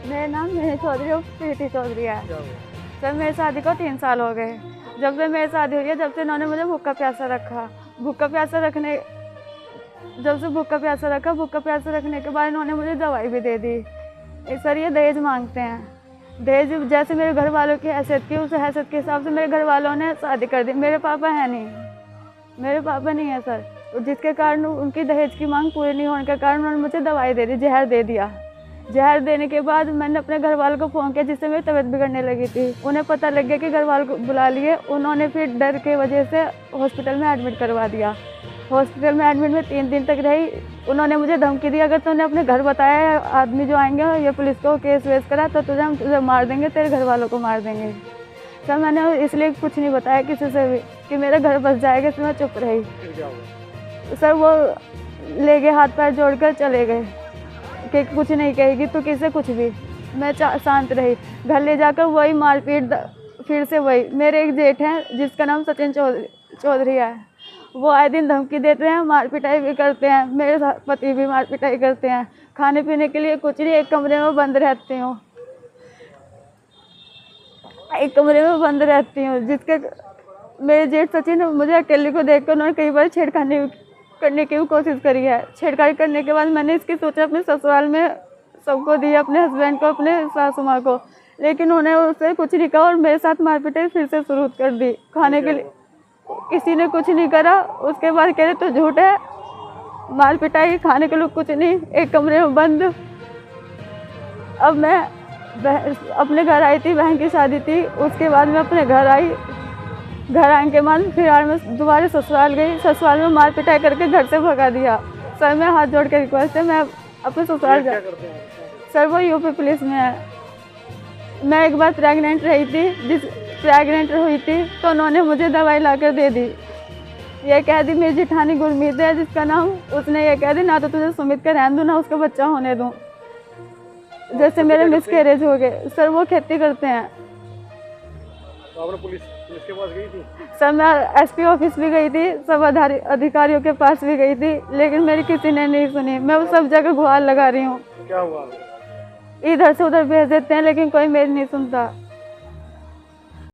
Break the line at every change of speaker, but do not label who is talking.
मेरा नाम मेहर चौधरी और प्रीति चौधरी है।
क्या हुआ?
सर मेरी शादी को 3 साल हो गए। जब से मेरी शादी हुई है जब से इन्होंने मुझे भूखा प्यासा रखा। भूखा प्यासा रखने के बाद इन्होंने मुझे दवाई भी दे दी। सर ये दहेज मांगते हैं। दहेज जैसे मेरे घर वालों की हैसियत की, उस हैसियत के हिसाब से मेरे घर वालों ने शादी कर दी। मेरे पापा नहीं है सर, जिसके कारण उनकी दहेज की मांग पूरी नहीं होने के कारण उन्होंने मुझे दवाई दे दी, जहर दे दिया। जहर देने के बाद मैंने अपने घर वालों को फ़ोन किया, जिससे मेरी तबीयत बिगड़ने लगी थी। उन्हें पता लग गया कि घर वालों को बुला लिए। उन्होंने फिर डर के वजह से हॉस्पिटल में एडमिट करवा दिया। हॉस्पिटल में एडमिट में 3 दिन तक रही। उन्होंने मुझे धमकी दी, अगर तूने अपने घर बताया आदमी जो आएंगे या पुलिस को केस वेस करा तो तुझे मार देंगे, तेरे घर वालों को मार देंगे। सर मैंने इसलिए कुछ नहीं बताया किसी से भी कि मेरा घर बस जाएगा, इसलिए मैं चुप रही।
फिर क्या हुआ?
सर वो ले गए, हाथ पैर जोड़कर चले गए कि कुछ नहीं कहेगी तो किसे कुछ भी। मैं शांत रही। घर ले जाकर वही मारपीट, फिर से वही। मेरे एक जेठ हैं जिसका नाम सचिन चौधरी है, वो आए दिन धमकी देते हैं, मार पिटाई भी करते हैं। मेरे पति भी मार पिटाई करते हैं। खाने पीने के लिए कुछ नहीं, एक कमरे में बंद रहती हूँ। जिसके मेरे जेठ सचिन मुझे अकेले को देखकर उन्होंने कई बार छेड़खानी करने की भी कोशिश करी है। छेड़खानी करने के बाद मैंने इसकी सूचना अपने ससुराल में सबको दी, अपने हस्बैंड को, अपने सासू माँ को, लेकिन उन्हें उससे कुछ नहीं कहा और मेरे साथ मारपीट फिर से शुरू कर दी। खाने के लिए किसी ने कुछ नहीं करा। उसके बाद कह रहे तो झूठ है, मार पिटाई, खाने के लिए कुछ नहीं, एक कमरे में बंद। अब मैं अपने घर आई थी, बहन की शादी थी। उसके बाद मैं अपने घर आई। घर आने के बाद फिर मैं दोबारा ससुराल गई। ससुराल में मार पिटाई करके घर से भगा दिया। सर मैं हाथ जोड़ के रिक्वेस्ट है, मैं अपने ससुराल जा। सर वो यूपी पुलिस में है। मैं एक बार प्रेग्नेंट हुई थी तो उन्होंने मुझे दवाई लाकर दे दी। ये कह दी मेरी जेठानी गुरमीत है जिसका नाम, उसने ये कह दी ना तो तुझे सुमित का रहने दूँ ना उसका बच्चा होने दूँ। जैसे मेरे मिसकैरेज हो गए। सर वो खेती करते हैं।
तो आपने पुलिस के पास गई थी?
सर मैं एसपी ऑफिस भी गई थी, सब अधिकारियों के पास भी गई थी, लेकिन मेरी किसी ने नहीं सुनी। मैं सब जगह गुहार लगा रही हूँ।
क्या हुआ?
इधर से उधर भेज देते हैं लेकिन कोई मेरी नहीं सुनता।